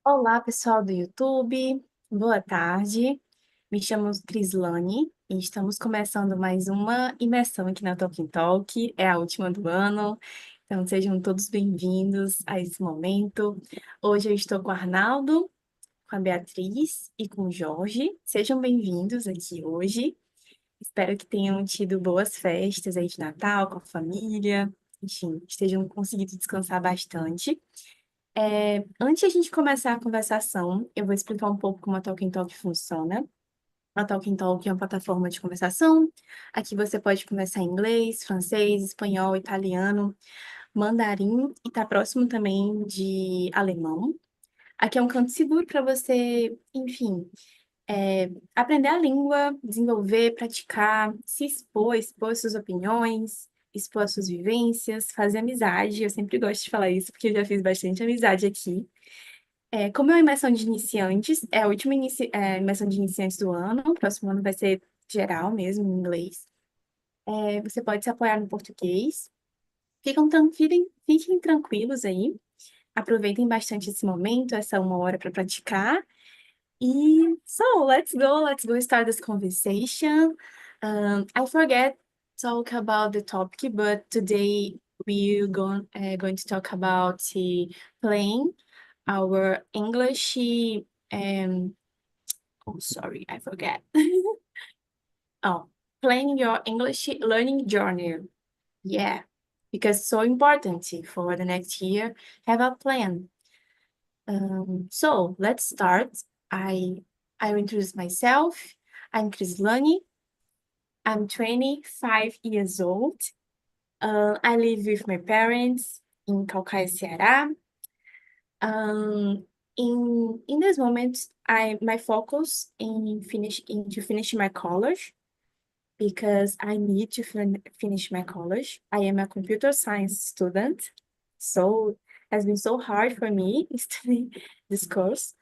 Olá, pessoal do YouTube. Boa tarde. Me chamo Crislane e estamos começando mais uma imersão aqui na Talking Talk. É a última do ano, então sejam todos bem-vindos a esse momento. Hoje eu estou com o Arnaldo, com a Beatriz e com o Jorge. Sejam bem-vindos aqui hoje. Espero que tenham tido boas festas aí de Natal com a família. Enfim, estejam conseguindo descansar bastante. Antes de a gente começar a conversação, eu vou explicar um pouco como a Talking Talk funciona. A Talking Talk é uma plataforma de conversação. Aqui você pode conversar em inglês, francês, espanhol, italiano, mandarim e está próximo também de alemão. Aqui é um canto seguro para você, enfim, aprender a língua, desenvolver, praticar, se expor, expor suas opiniões, expor suas vivências, fazer amizade. Eu sempre gosto de falar isso porque eu já fiz bastante amizade aqui. Como é uma imersão de iniciantes, é a última imersão de iniciantes do ano, o próximo ano vai ser geral mesmo, em inglês. Você pode se apoiar no português. Fiquem tranquilos aí, aproveitem bastante esse momento, essa uma hora para praticar. Let's go start this conversation. I forget talk about the topic, but today going to talk about playing our English. Um, oh, sorry, I forget. Oh, planning your English learning journey. Yeah, because so important for the next year. Have a plan. So let's start. I I will introduce myself. I'm Crislane. I'm 25 years old. I live with my parents in Calcaia, Ceará. Um, in this moment, I my focus to finish my college because I need to finish my college. I am a computer science student, so has been so hard for me studying this course.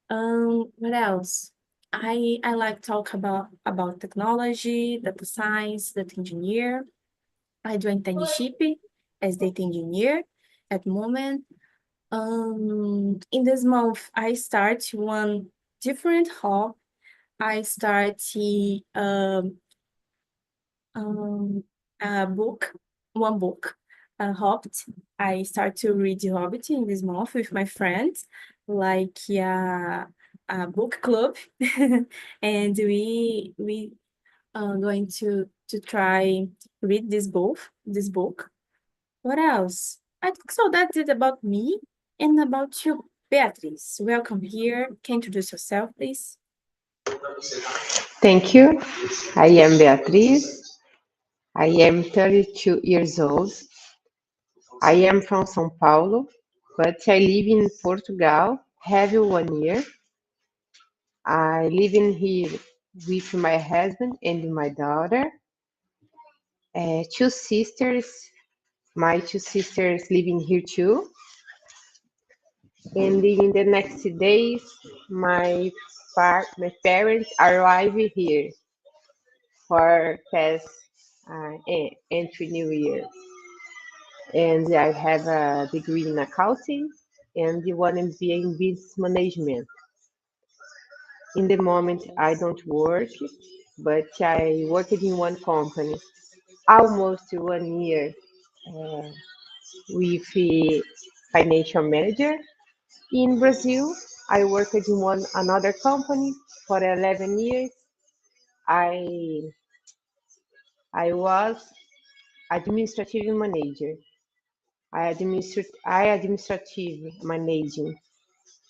What else? I like talk about technology, data science, data engineer. I do internship as data engineer at the moment. In this month, I start one different hub. I start um, a book, one book, Hobbit. I start to read The Hobbit in this month with my friends, like a book club, and we are going to try read this book. This book. What else? I think so. That's it about me and about you, Beatriz. Welcome here. Can you introduce yourself, please? Thank you. I am Beatriz. I am 32 years old. I am from São Paulo, but I live in Portugal, have 1 year. I live in here with my husband and my daughter. Two sisters. My two sisters living here too. And in the next days, my parents arrive here for past entry New Year. And I have a degree in accounting and the one MBA in business management. In the moment, I don't work, but I worked in one company almost 1 year uh, with a financial manager. In Brazil, I worked in one another company for 11 years. I I was administrative manager. I administrative managing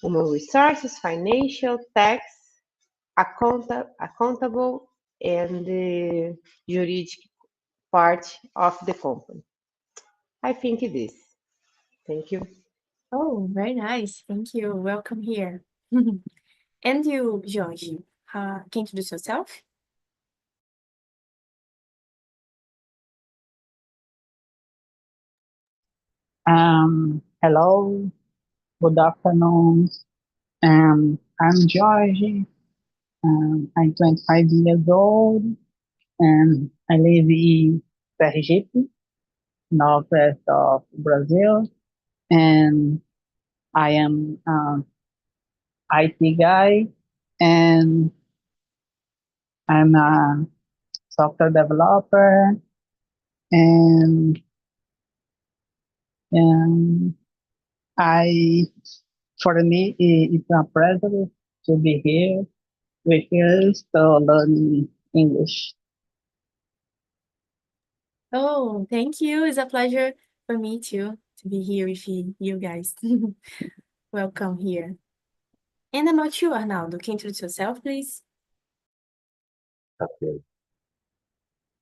human resources, financial, tax, accountable, and the juridic part of the company. I think it is. Thank you. Oh, very nice. Thank you. Welcome here. And you, Jorge, can you introduce yourself? Hello, good afternoon. I'm George. I'm 25 years old, and I live in Sergipe, northwest of Brazil. And I am IT guy, and I'm a software developer, and and I for me it's a pleasure to be here with you to learn English. Oh, thank you. It's a pleasure for me too to be here with you guys. Welcome here. And about you, Arnaldo, can you introduce yourself, please? Okay.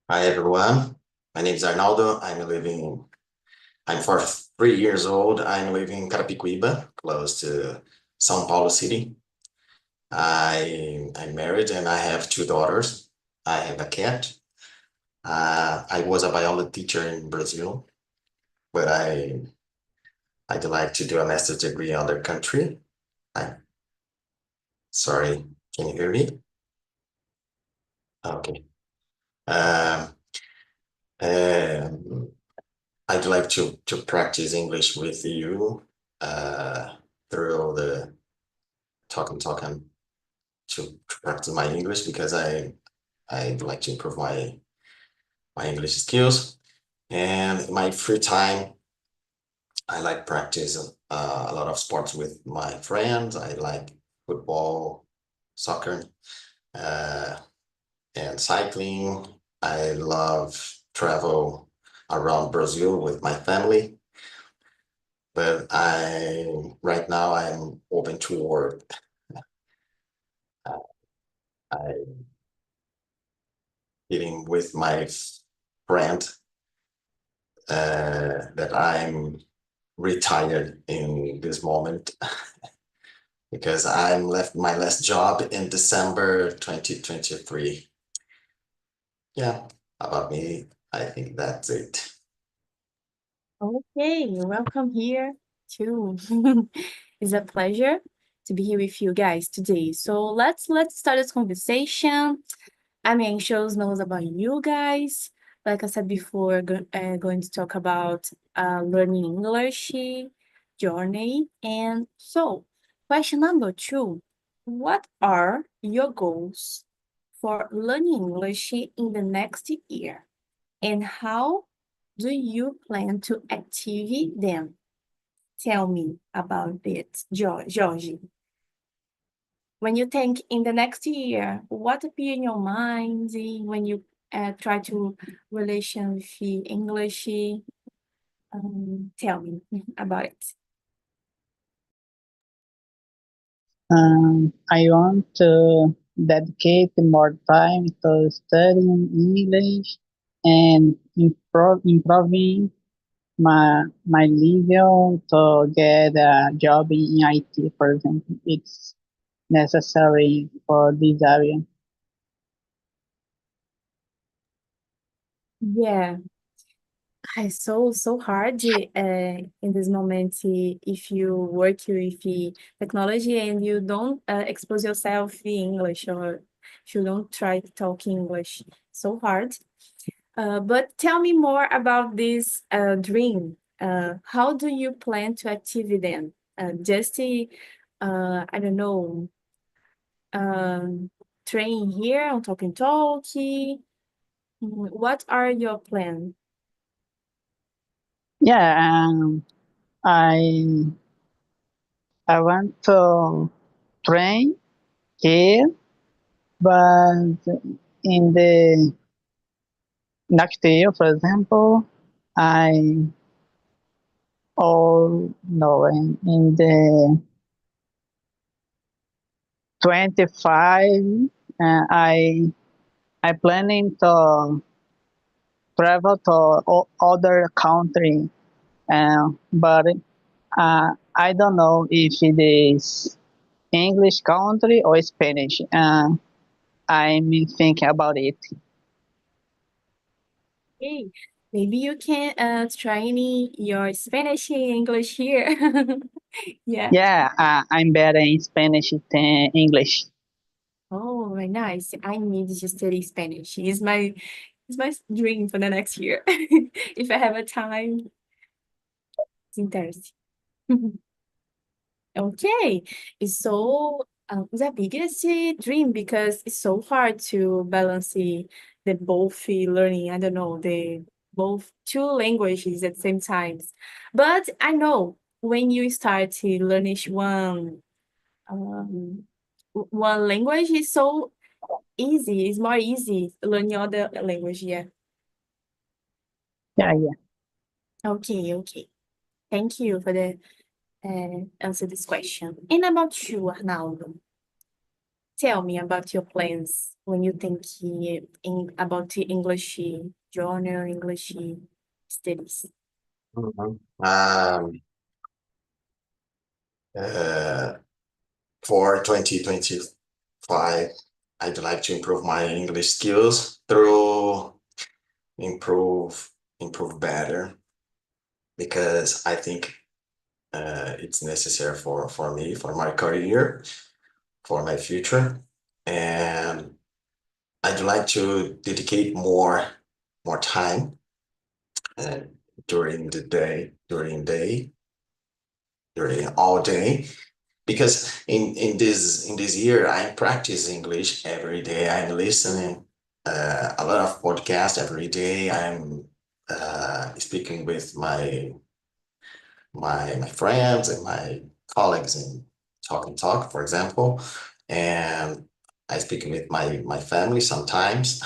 Hi, everyone. My name is Arnaldo. I'm 43 years old. I'm living in Carapicuíba, close to São Paulo City. I'm married and I have two daughters. I have a cat. I was a biology teacher in Brazil, but I'd like to do a master's degree in other country. I, sorry, can you hear me? Okay. Um, um, I'd like to practice English with you through the talking to practice my English because I'd like to improve my English skills. And in my free time, I like practice a lot of sports with my friends. I like football, soccer, uh, and cycling. I love travel around Brazil with my family. But right now I'm open to work. Uh, I'm eating with my friend that I'm retired in this moment because I left my last job in December 2023. Yeah, about me, I think that's it. Okay, welcome here too. It's a pleasure to be here with you guys today. So let's start this conversation. I'm anxious knows about you guys. Like I said before, going to talk about learning English journey. And so, question number 2, what are your goals for learning English in the next year? And how do you plan to achieve them? Tell me about it, Georgie. When you think in the next year, what appear in your mind when you try to relation with the English? Tell me about it. I want to dedicate more time to studying English and improving my level to get a job in IT, for example. It's necessary for this area. Yeah, it's so hard in this moment if you work with the technology and you don't expose yourself in English or if you don't try to talk English. So hard. But tell me more about this dream. How do you plan to achieve them? Just I don't know, train here on Talking Talkie. What are your plans? Yeah, I I want to train here, but in the next year, for example, I all no in the 25, I planning to travel to other country, but I don't know if it is English country or Spanish. I'm thinking about it. Hey, maybe you can train your Spanish and English here. Yeah. Yeah, I'm better in Spanish than English. Oh, very nice. I need to study Spanish. It's my dream for the next year. If I have a time, it's interesting. Okay, it's so the biggest dream because it's so hard to balance the both learning. I don't know the both two languages at the same time. But I know when you start to learn each um, one language, it's so easy. It's more easy learning other language. Yeah. Yeah, yeah. Okay. Okay. Thank you for the answer this question. And about you, Arnaldo. Tell me about your plans when you think about the English journey or English studies. Mhm. Uh, for 2025, I'd like to improve my English skills through improve improve better because I think it's necessary for me, for my career, for my future, and I'd like to dedicate more time uh, during the day, during all day. Because in this year, I practice English every day. I'm listening a lot of podcasts every day. I'm speaking with my friends and my colleagues in Talk and Talk, for example, and I speak with my family sometimes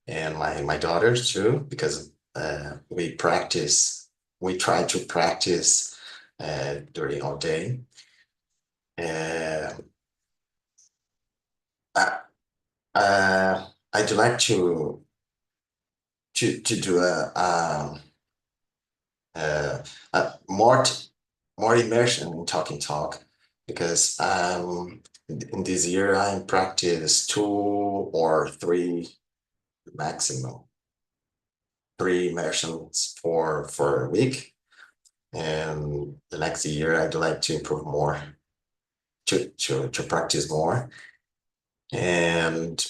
and my daughters too, because we try to practice during all day. Uh, I, I'd like to do uh, more immersion in Talk and Talk because in this year I practice 2 or 3 maximum, 3 immersions for a week, and the next year I'd like to improve more, to practice more, and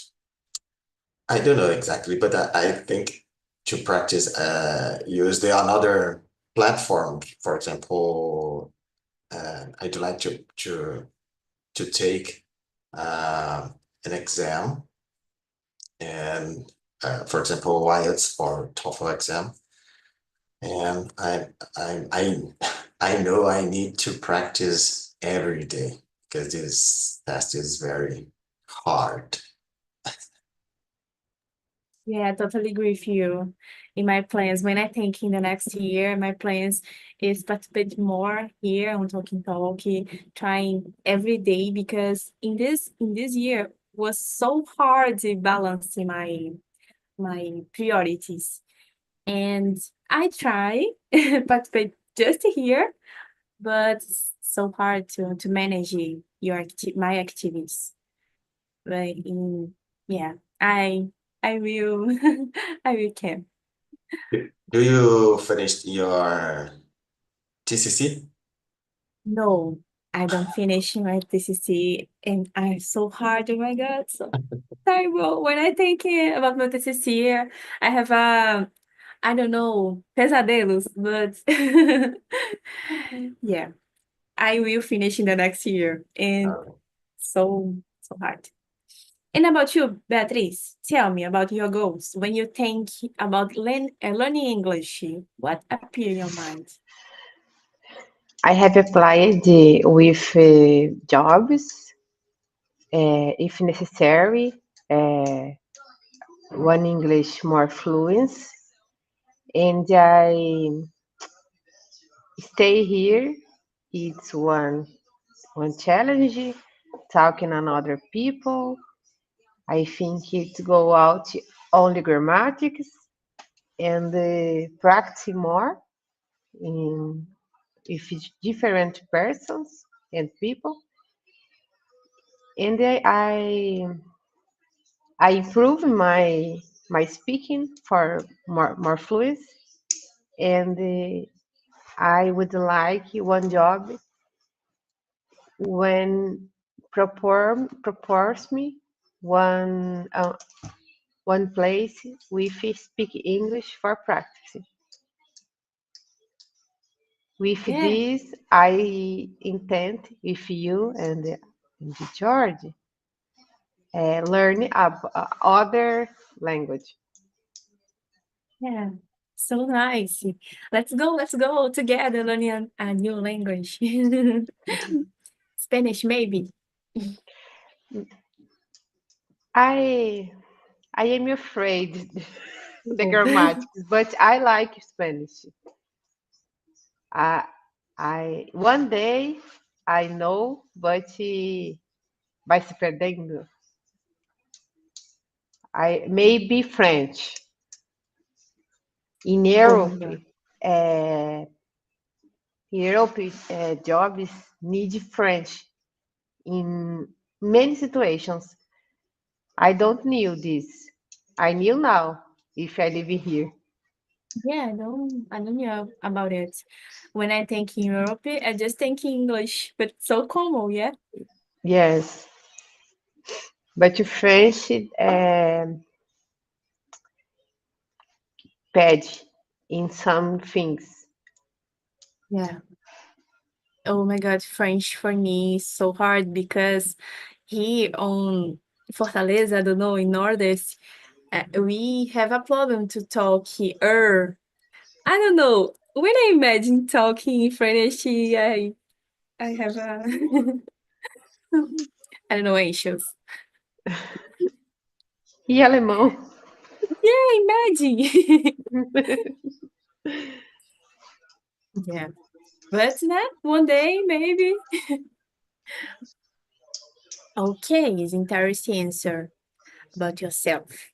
I don't know exactly, but I think to practice use the another platform, for example, I'd like to take uh, an exam, and for example, IELTS or TOEFL exam, and I I know I need to practice every day because this test is very hard. Yeah, I totally agree with you. In my plans, when I think in the next year, my plans is participate more here on Talking Talk, trying every day because in this year was so hard to balance my priorities. And I try participate just here, but it's so hard to manage my activities. Like yeah, I I will I will can. Do you finish your TCC? No, I don't finish my TCC, and I'm so hard. Oh my God, so terrible. When I think about my TCC, I have I don't know, pesadelos, but yeah, I will finish in the next year, and Uh, so hard. And about you, Beatriz, tell me about your goals. When you think about learning English, what appear in your mind? I have applied with jobs, if necessary, uh, one English more fluent, and I stay here. It's one challenge, talking on other people. I think it go out only grammatics and practice more in with different persons and people. And I improve my speaking for more fluent. And I would like one job when propose me one place with speak English for practice. With Yeah, this, I intend with you and George learn other language. yeah. So nice. Let's go together learning a new language. Spanish, maybe. I I am afraid the Oh. grammatics, but I like Spanish. I I one day I know, but vai se perdendo. I maybe French. In Oh my Europe, God. uh, jobs need French in many situations. I don't knew this. I knew now if I live here. Yeah, I don't know about it. When I think in Europe, I just think English, but so common, yeah? Yes, but French pad in some things. Yeah. Oh my God, French for me is so hard because here on Fortaleza, I don't know, in Nordeste, we have a problem to talk here. I don't know. When I imagine talking in French, I have a I don't know, issues. E alemão? Yeah, imagine. Yeah. But one day maybe. Okay, is interesting answer about yourself.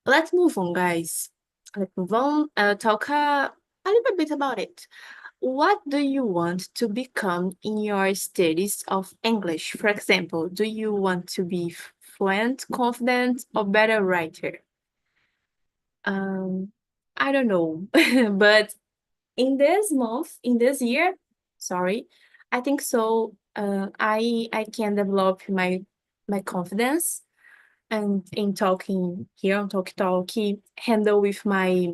Let's move on, guys. Let's move on. Talk a little bit about it. What do you want to become in your studies of English? For example, do you want to be fluent, confident, or better writer? Um, I don't know, but in this month, in this year, sorry, I think so. I can develop my confidence and in talking here on Talkie handle with my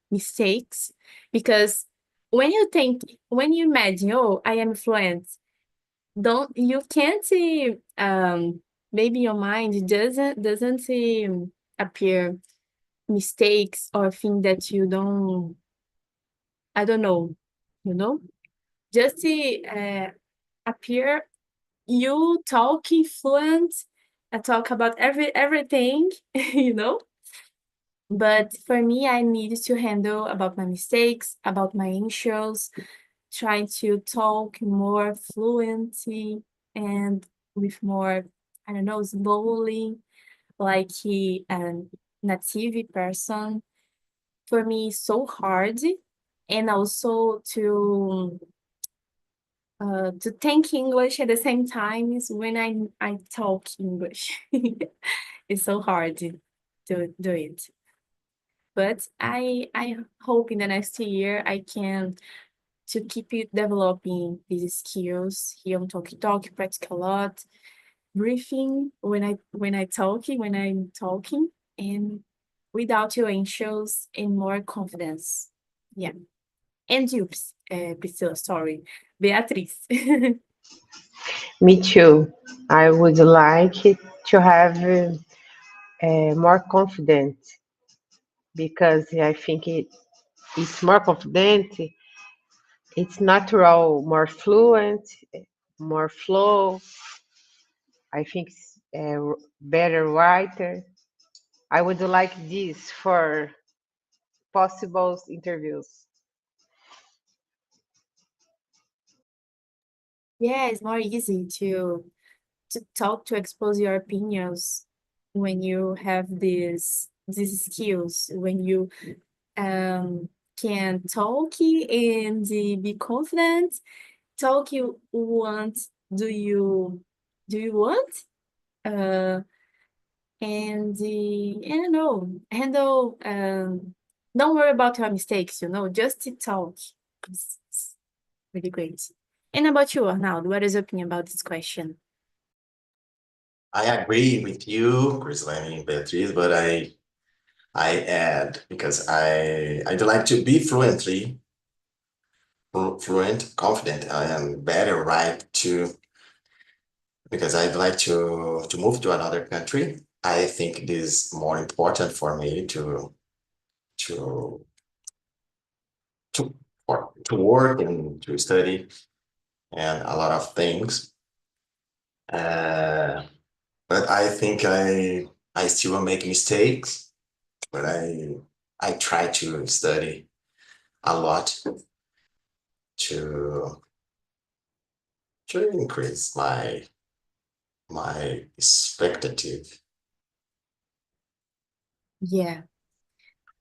mistakes because when you imagine, oh, I am fluent, don't you can't maybe your mind doesn't appear mistakes or thing that you don't, I don't know, you know, just appear you talking fluent and talk about everything, you know. But for me, I need to handle about my mistakes, about my issues, trying to talk more fluently and with more, I don't know, slowly, like a native person. For me, it's so hard, and also to think English at the same time is when I talk English. It's so hard to do it. But I hope in the next year I can to keep it developing these skills here on Talk, practice a lot, breathing when I'm talking, and without your anxious and more confidence. Yeah. And you, Priscilla, sorry, Beatriz. Me too. I would like to have more confidence because I think it's more confident, it's natural, more fluent, more flow. I think it's better writer. I would like this for possible interviews. Yeah, it's more easy to talk, to expose your opinions when you have these skills, when you can talk and be confident. Talk you want, do you do you want? Uh, and I don't know, handle. Don't worry about your mistakes. You know, just to talk. It's really great. And about you, Arnaldo, what is your opinion about this question? I agree with you, Crislane and Beatriz, but I add because I do like to be fluently, fluent, confident, I am better right to because I'd like to move to another country. I think it is more important for me to to to work and to study and a lot of things. Uh, but I think I still make mistakes, but I try to study a lot to to increase my expectative. Yeah.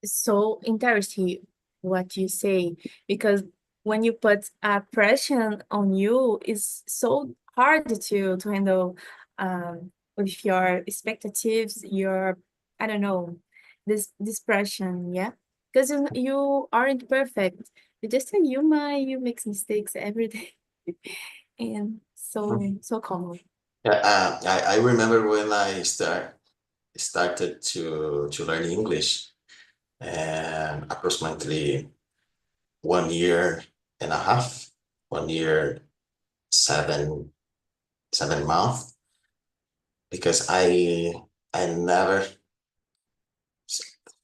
So interesting what you say, because when you put a pressure on you, it's so hard to handle with your expectations, your, I don't know, this pressure, yeah? Because you aren't perfect. You're just a human, you make mistakes every day. And so common. Yeah, I remember when I started to learn English, and approximately 1 year and a half, 1 year, 7 months, because I never,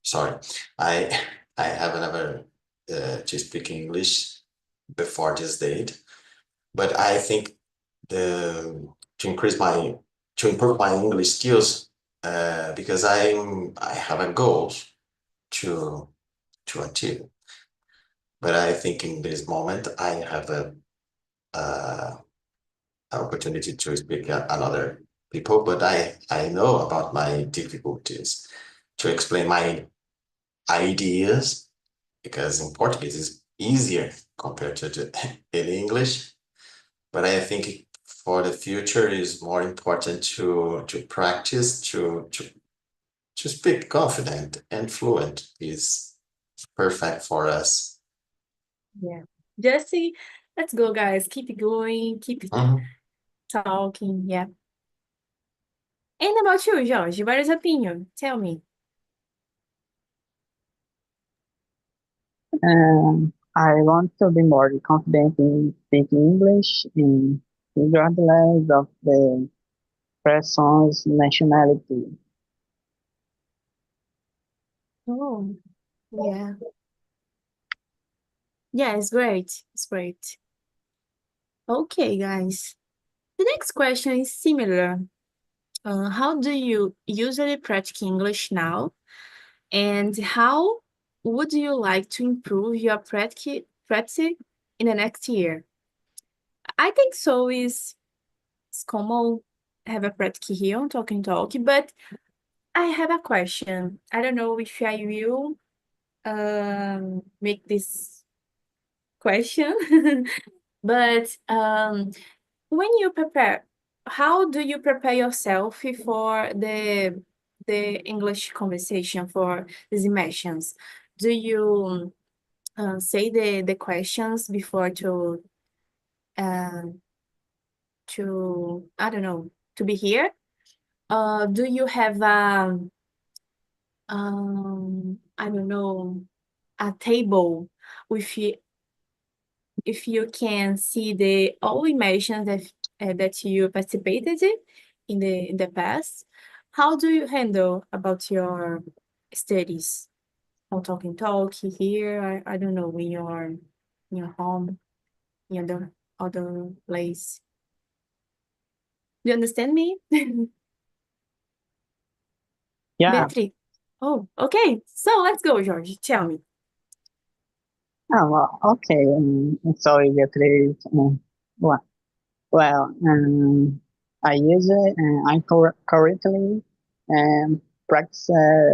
sorry, I I have never to speak English before this date, but I think the to increase my to improve my English skills, because I have a goal to achieve. But I think in this moment I have a uh, opportunity to speak another people, but I know about my difficulties to explain my ideas because in Portuguese is easier compared to in English. But I think for the future is more important to practice to speak confident and fluent is perfect for us. Yeah. Jesse, let's go, guys. Keep it going, keep it Mhm. talking. Yeah. And about you, George, what is your opinion? Tell me. I want to be more confident in speaking English, regardless of the person's nationality. Oh, yeah. Yeah, it's great. It's great. Okay, guys. The next question is similar. How do you usually practice English now? And how would you like to improve your practice in the next year? I think so is common have a practice here on Talk, but I have a question. I don't know if I will make this question, but when you prepare, how do you prepare yourself for the English conversation for these immersions? Do you say the questions before um to I don't know to be here? Do you have I don't know a table with you if you can see the all emotions that you participated in the past? How do you handle about your studies on talk here? I don't know in your home, in other place. Do you understand me? Yeah, Beatriz. Oh, okay. So let's go, George. Tell me. well, okay. Sorry, Beatriz. Well, I use it, and I currently practice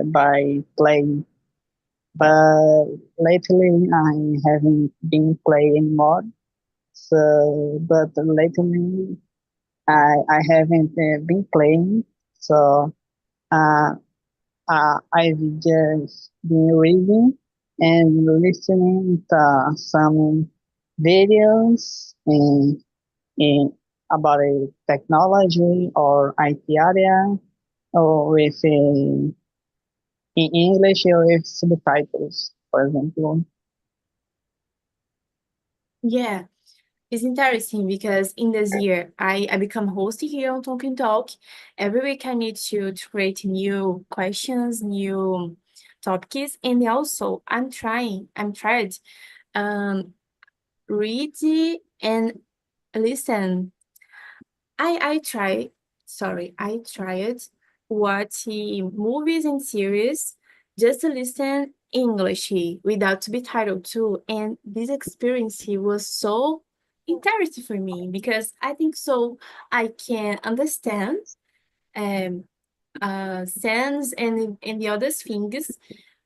by playing, but lately I haven't been playing more. So, but lately I haven't been playing. So uh, I've just been reading and listening to some videos in about a technology or IT area or with in English or with subtitles, for example. Yeah, it's interesting because in this year I become host here on Talk and Talk. Every week I need to create new questions, new topics, and also I'm tried um read and listen. I try I tried watching movies and series just to listen English without subtitle too. And this experience was so interesting for me because I think so I can understand um sense and the other things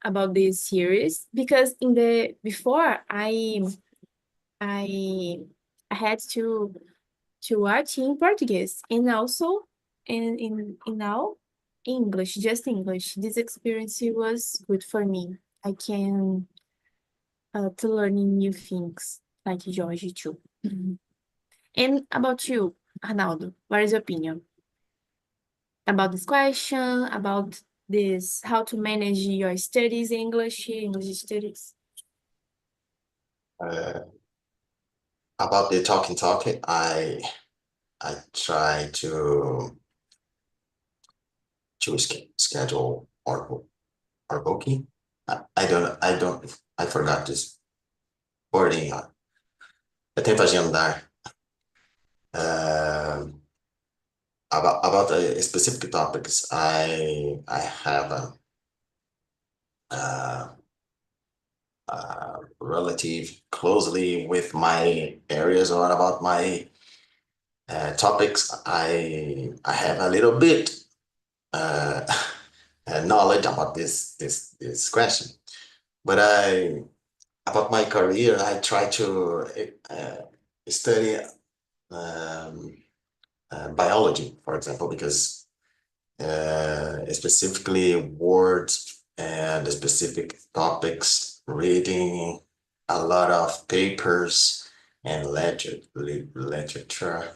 about this series because in the before I I had to watch in Portuguese and also in now English, just English. This experience was good for me. I can to learning new things like Georgie too. Mhm. And about you, Arnaldo, what is your opinion about this question? About this, how to manage your studies, English studies? Uh, about the talking, I try to schedule or booking. I forgot this wording. Eu tento agendar uh, about specific topics. I have a, relative closely with my areas or about my topics. I have a little bit uh, knowledge about this question, but I about my career, I try to study um, biology, for example, because specifically words and specific topics, reading a lot of papers and literature,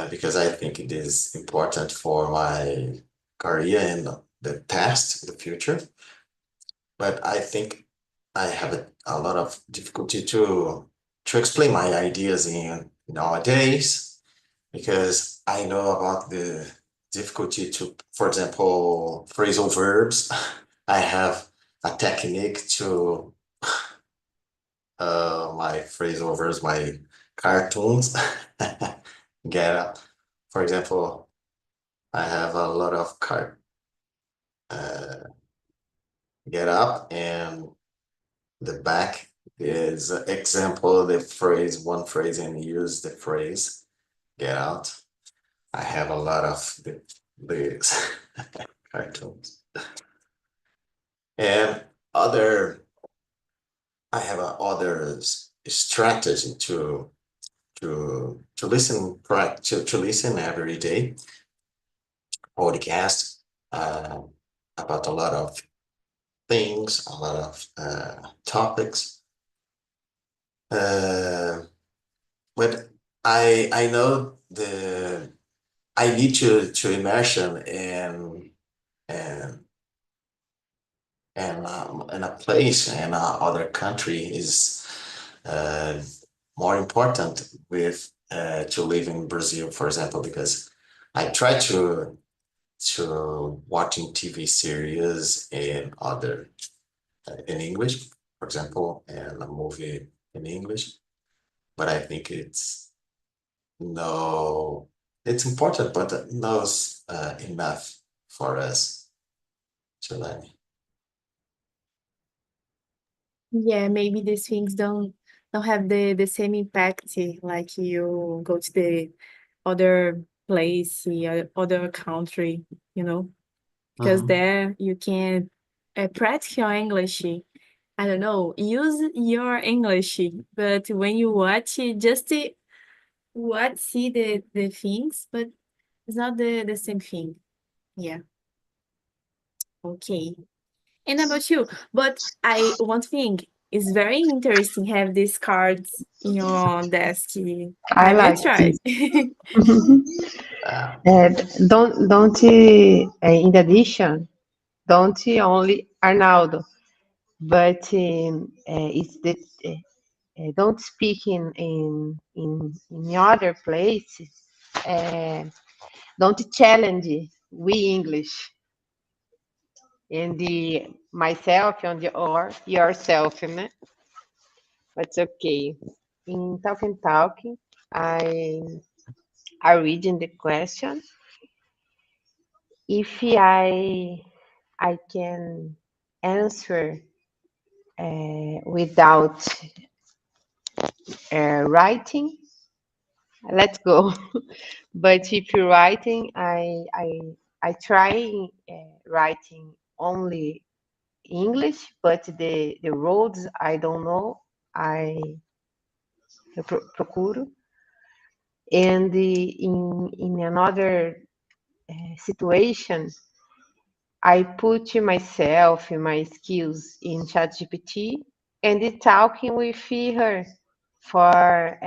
because I think it is important for my career in the past, the future. But I think I have a lot of difficulty to explain my ideas in nowadays because I know about the difficulty to, for example, phrasal verbs. I have a technique to my phrasal verbs, my cartoons get up. For example, I have a lot of uh, get up and the back is example the phrase one phrase and use the phrase get out. I have a lot of these cartoons and other. I have a other strategy to listen to listen every day podcast uh, about a lot of things, a lot of topics. Uh, but I know I need to immersion and and a place in other country is uh, more important with to live in Brazil, for example, because I try to watching TV series in other in English, for example, and a movie in English, but I think no, it's important, but not enough for us to learn. Yeah, maybe these things don't have the same impact like you go to the other place, other country, you know, because Mhm. there you can practice your English. I don't know, use your English, but when you watch it, just watch see the things, but it's not the same thing. Yeah, okay. And about you? But I one thing is very interesting have these cards in your desk. I Have you like tried? this. And don't in addition, don't only Arnaldo, but it's don't speak in other places, uh, don't challenge we English and the myself and the or yourself, né? But okay. In talking, I I reading the question. If I can answer without writing, let's go. But if you're writing, I try writing only English, but the roads I don't know, I procuro. And in another situation, I put myself, my skills in ChatGPT and talking with her for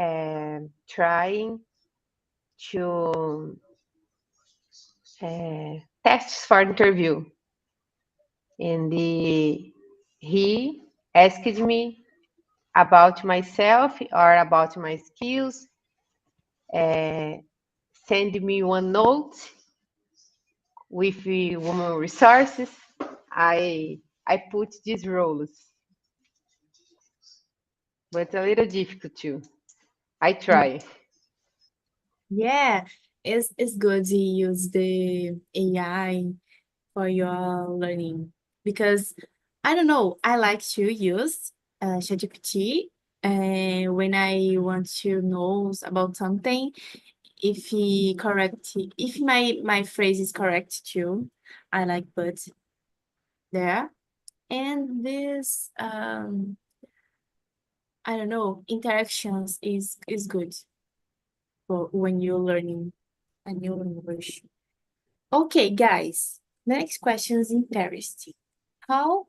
trying to tests for interview. And he asked me about myself or about my skills, send me one note with the woman resources. I put these roles, but a little difficult too. I try. Yeah, it's good to use the AI for your learning because I don't know, I like to use ChatGPT when I want to know about something. If my phrase is correct too, I like put there. And this I don't know, interactions is good for when you're learning a new language. Okay, guys, next question is interesting. How,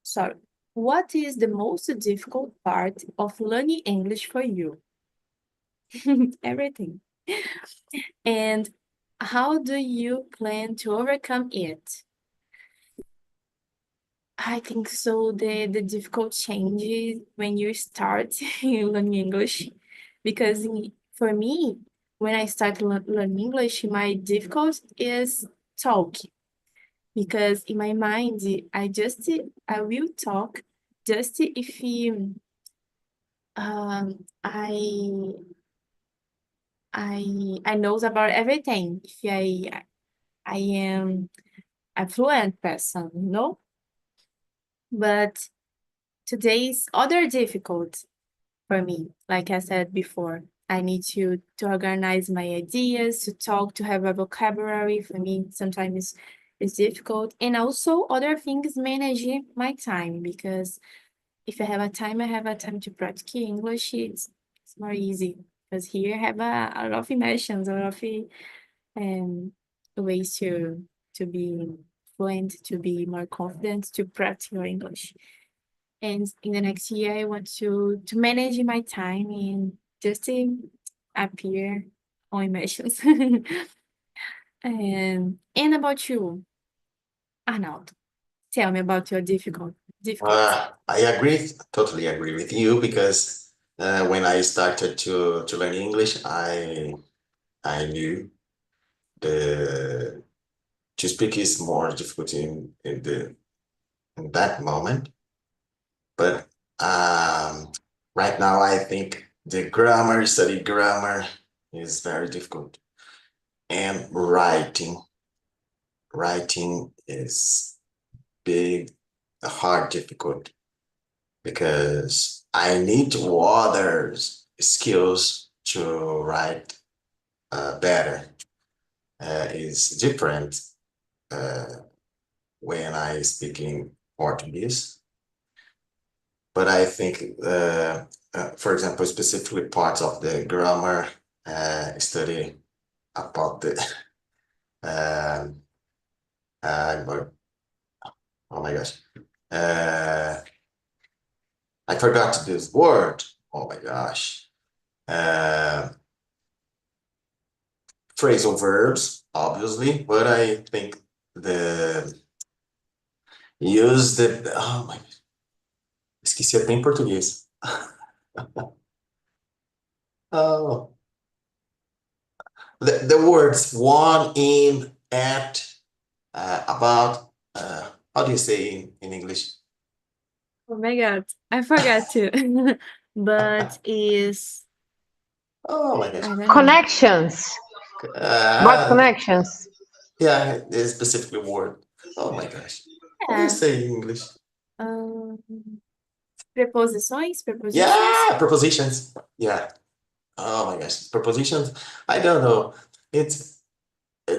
sorry, what is the most difficult part of learning English for you? Everything. And how do you plan to overcome it? I think so. The difficult changes when you start learning English, because for me, when I start learning English, my difficult is talk. Because in my mind, I will talk just if I knows about everything. If I am a fluent person, you know? But today's other difficult for me. Like I said before, I need to organize my ideas, to talk, to have a vocabulary. For me, sometimes it's difficult. And also other things managing my time because if I have a time to practice English, it's more easy. Because here I have a lot of immersions, a lot of ways to be fluent, to be more confident, to practice your English. And in the next year, I want to manage my time and just to appear on immersions. And about you, Arnold, tell me about your difficulty. I agree, totally agree with you because when I started to learn English, I knew the to speak is more difficult in that moment. But right now, I think the study grammar is very difficult. And writing is big, hard, difficult because I need other skills to write better. It's different when I speak in Portuguese. But I think, for example, specifically parts of the grammar study about the but- oh my gosh, I forgot this word. Oh my gosh, phrasal verbs, obviously, but I think the use the oh my, esqueci até em português. Oh, the words one, in, at, about, how do you say in English? Oh my God, I forgot to. But is Oh my gosh. I don't know. Connections. What Uh, connections? yeah, it's specifically word. Oh my gosh. How do you Yeah. say in English? Um, preposições, prepositions. Yeah, prepositions. Yeah. Oh my gosh, prepositions. I don't know. It's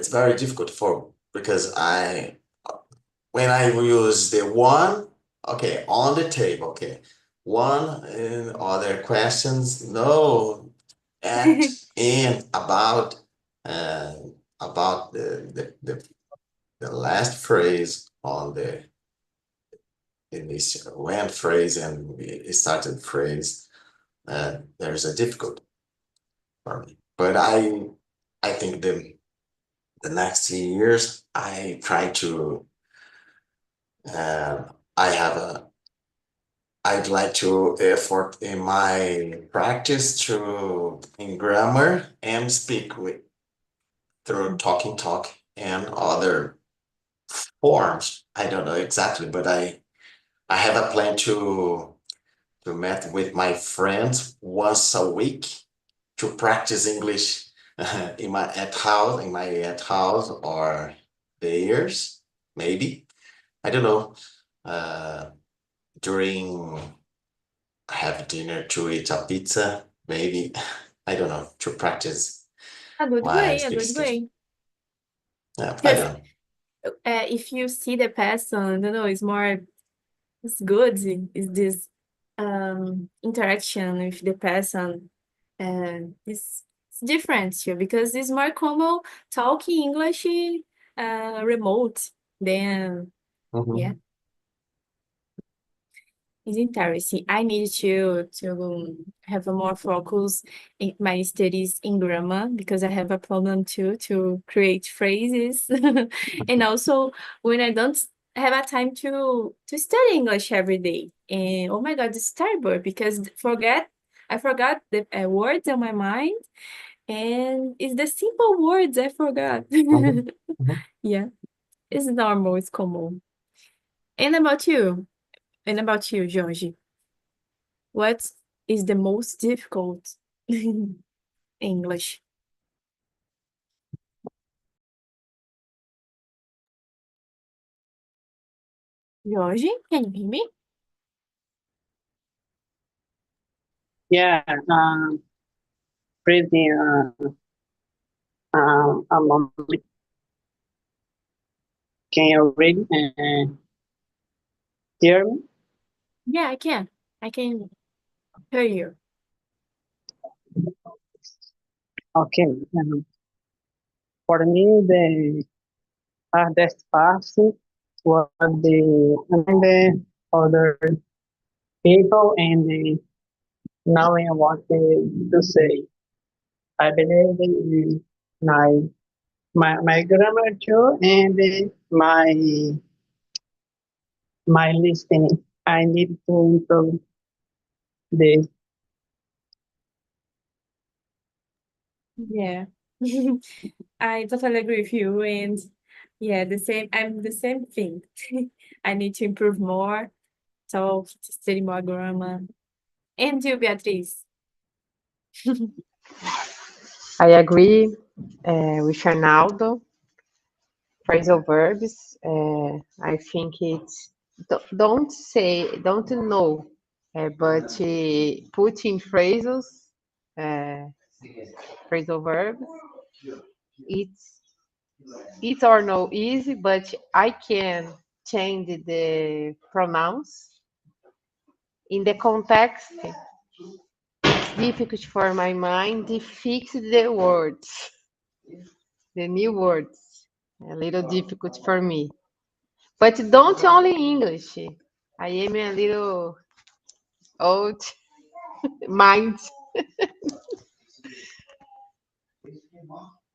very difficult for because I when I use the one, okay, on the table, okay, one and other questions, no, at, in, uh, about the last phrase on the in this when phrase and it started phrase, there's a difficult for me. But I think the next years I try to I have a I'd like to effort in my practice to in grammar and speak with through talk and other forms. I don't know exactly, but I have a plan to meet with my friends once a week to practice English in my at house or theirs, maybe. I don't know. Uh, during have dinner to eat a pizza, maybe. I don't know, to practice A good my way, a speaking good skills. way. Yeah, I Because don't know. if you see the person, I don't know, it's good. Is this interaction with the person? It's different too because it's more common talking English remote than yeah. Mhm. It's interesting. I need to have a more focus in my studies in grammar because I have a problem too to create phrases, and also when I don't have a time to study English every day. And oh my God, it's terrible because I forgot the words in my mind, and it's the simple words I forgot. Mhm. Mhm. Yeah, it's normal, it's common. And about you? And about you, Georgie? What is the most difficult English? Georgie, can you hear me? Yeah, pretty, a moment. Can you read and hear me? Yeah, I can. I can hear you. Okay. For me, the hardest part was the understanding other people and knowing what to say. I believe in my grammar too and my listening. I need to improve this. Yeah. I totally agree with you. And yeah, I'm the same thing. I need to improve more, talk, to study more grammar. And you, Beatriz? I agree with Arnaldo. Phrasal verbs. I think it's don't know, but putting uh, phrasal verbs. It's it's or no easy, but I can change the pronouns in the context. It's difficult for my mind to fix the words, the new words. A little difficult for me. But don't only English. I am a little old mind.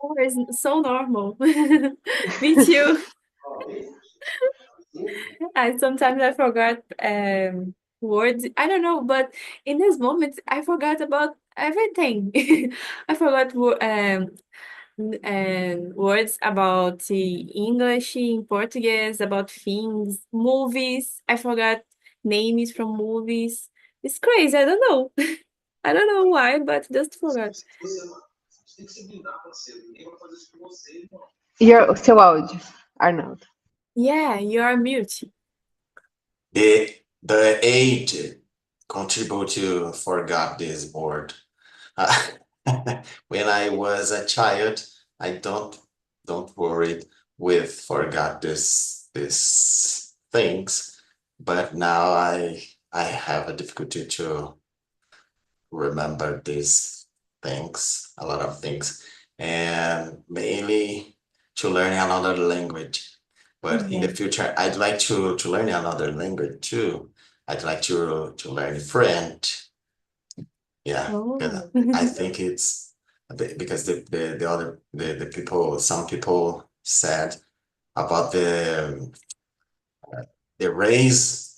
Oh, it's so normal. Me too. I sometimes I forgot. words. I don't know, but in this moment, I forgot about everything. I forgot and words about the English, in Portuguese, about things, movies. I forgot names from movies. It's crazy. I don't know. I don't know why, but just forgot. Seu áudio, Arnaldo. Yeah, you are mute. The age contribute to forgot this word. Uh, when I was a child, I don't worry with forgot this things, but now I have a difficulty to remember these things, a lot of things, and mainly to learn another language. But in the Yeah. future, I'd like to learn another language too. I'd like to learn French. Yeah, because Oh. I think it's because the other the people, some people said about the race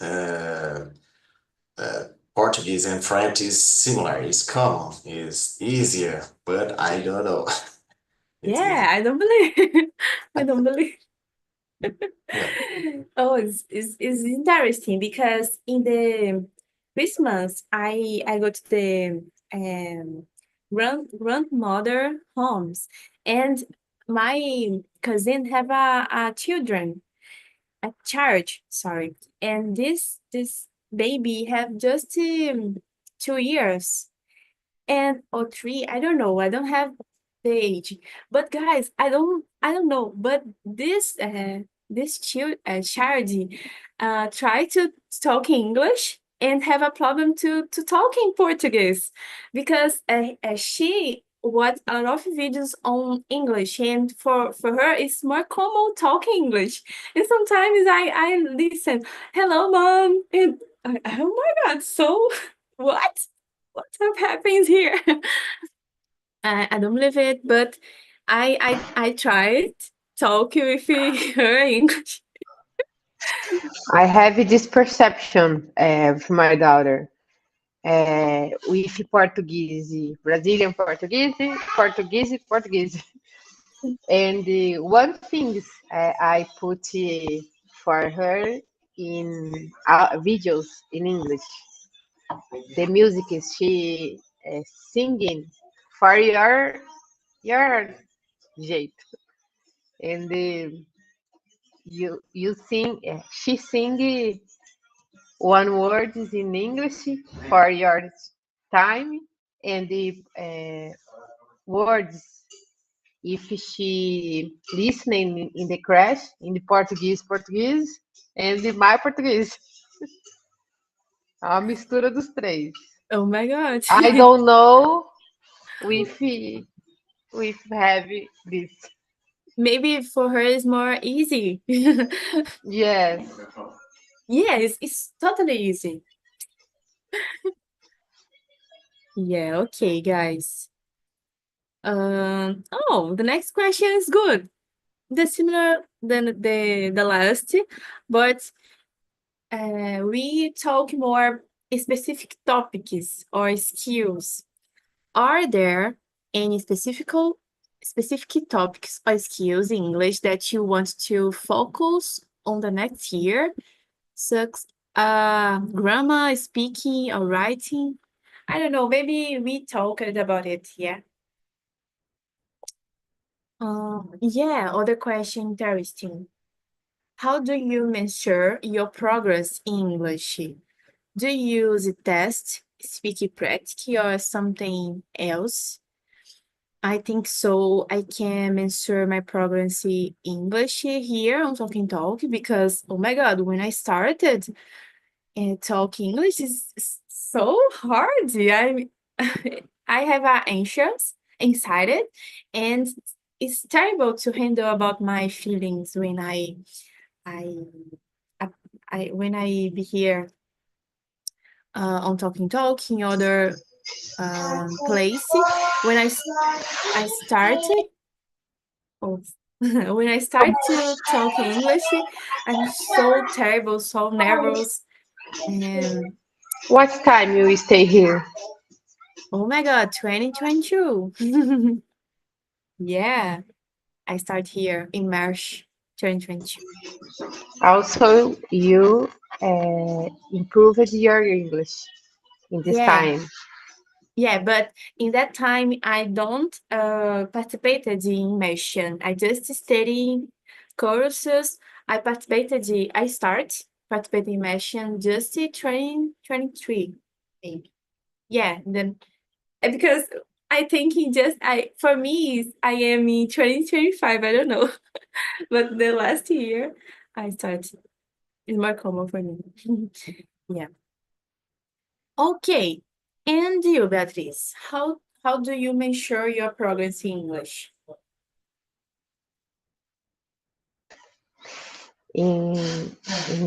Portuguese and French is similar, is common, is easier, but I don't know. It's Yeah, easy. I don't believe. I don't believe. Yeah. Oh, it's interesting because in the Christmas, I go to the grandmother homes, and my cousin have a children, a child, sorry, and this baby have just 2 years and or three. I don't know. I don't have the age. But guys, I don't know. But this child try to talk English and have a problem to talk in Portuguese because she watch a lot of videos on English, and for her it's more common talking English. And sometimes I listen, hello mom, and oh my god, so what? What happens here? I don't believe it, but I tried talking with her English. I have this perception of my daughter with Portuguese, Brazilian Portuguese, Portuguese. And one thing I put for her in videos in English, the music is she singing for your jeito, and you sing, she sing one word is in English for your time, and the words if she listening in the crash in the Portuguese, and in my Português. É uma mistura dos três. Oh my god. I don't know if have this. Maybe for her it's more easy. Yes. Yeah, it's totally easy. Yeah, okay, guys. Oh, the next question is good. The similar than the last, but we talk more specific topics or skills. Are there any specific topics or skills in English that you want to focus on the next year? Such grammar, speaking, or writing? I don't know. Maybe we talked about it. Yeah. Yeah. Other question interesting. How do you measure your progress in English? Do you use a test, speak practice, or something else? I think so. I can measure my progress in English here on Talking Talk because, oh my God, when I started talk English is so hard. I have anxious, anxiety, and it's terrible to handle about my feelings when I, I, when I be here on Talking Talk in other place. When I started, oh, when I start to talk English, I'm so terrible, so nervous, and What time you stay here? Oh my God, 2022. Yeah, I start here in March 2022. Also, you improved your English in this Yeah, time. yeah, but in that time I don't participated in immersion. I just study courses. I start participating in immersion just in 2023, maybe. Yeah, then because I think he just I for me I am in 2025. I don't know, but the last year I started. It's more common for me. Yeah. Okay. And you, Beatriz, how do you measure your progress in English? In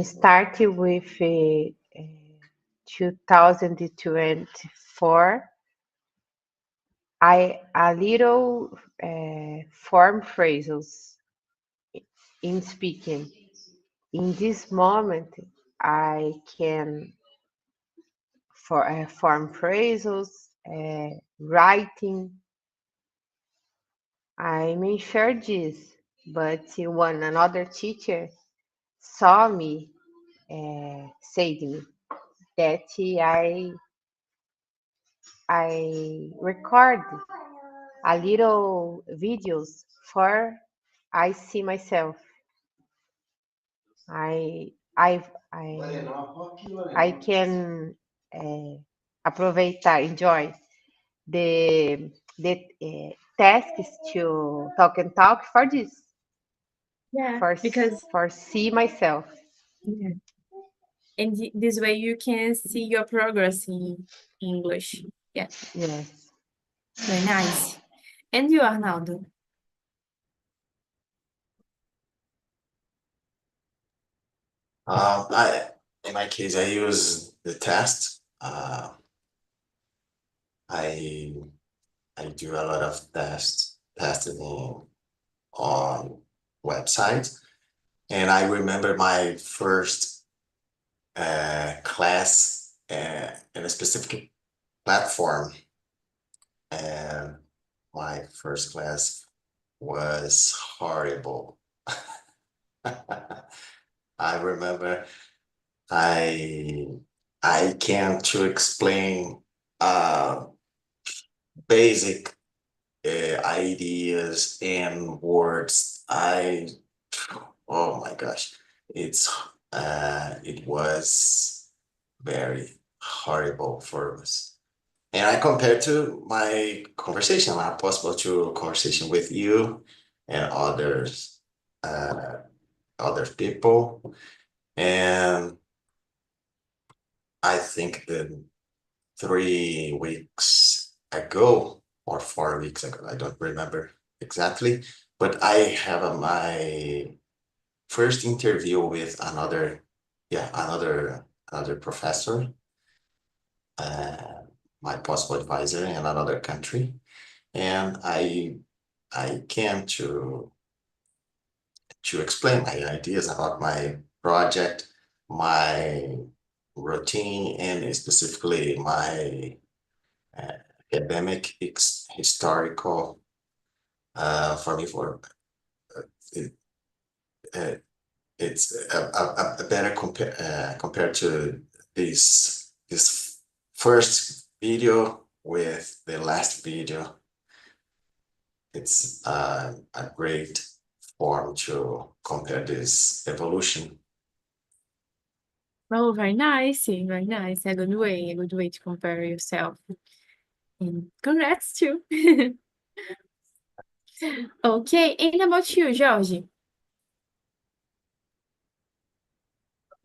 starting with 2024, I a little form phrases in speaking. In this moment, I can form phrases, writing. I may share this, but when another teacher saw me, said me that I record a little videos for I see myself. I I I I can aproveitar, enjoy the tasks to talk and talk for this Yeah, for because for see myself. yeah. And this way you can see your progress in English. Yeah, Yes. very nice. And you, Arnaldo? I in my case I use the test. I I do a lot of testing on websites, and I remember my first class in a specific platform, and my first class was horrible. I remember I I can't to explain uh, basic ideas and words. Oh my gosh, it was very horrible for us. And I compared to my conversation, my possible to conversation with you and uh, other people, and I think that 3 weeks ago or 4 weeks ago, I don't remember exactly, but I have my first interview with another professor, uh, my possible advisor in another country, and I came to explain my ideas about my project, my routine, and specifically my uh, academic historical for me for it, uh, it's a better compared to this first video with the last video. It's a great form to compare this evolution. Oh, very nice, very nice. A good way to compare yourself. And congrats too. Okay, and about you, Georgie?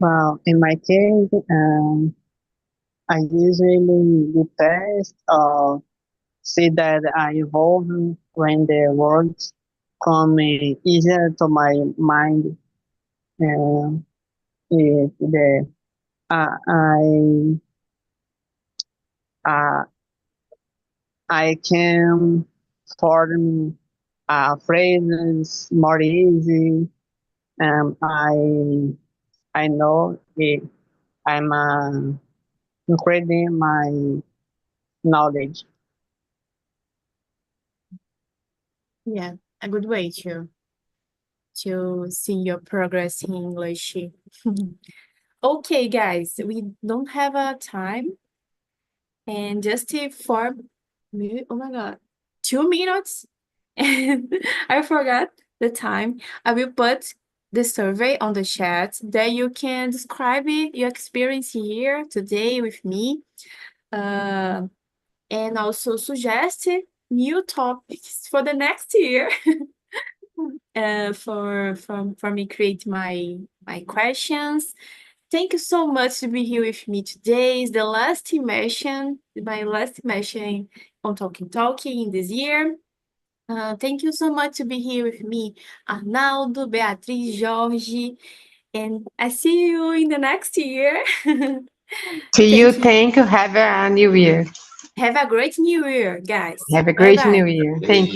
Well, in my case, I usually do test or see that I evolve when the words come easier to my mind. Uh, if the I uh, I can form phrases more easy. I know it, I'm increasing my knowledge. Yeah, a good way to see your progress in English. Okay, guys, we don't have a time, and just 4 minutes. Oh my God, 2 minutes, and I forgot the time. I will put the survey on the chat that you can describe your experience here today with me, and also suggest new topics for the next year. For me create my questions. Thank you so much to be here with me today. It's the last immersion, my last immersion on Talking in this year. Thank you so much to be here with me, Arnaldo, Beatriz, Jorge, and I see you in the next year. See you. Thank you. Thank you. Have a new year. Have a great new year, guys. Have a Bye great new bye. year. Thank you.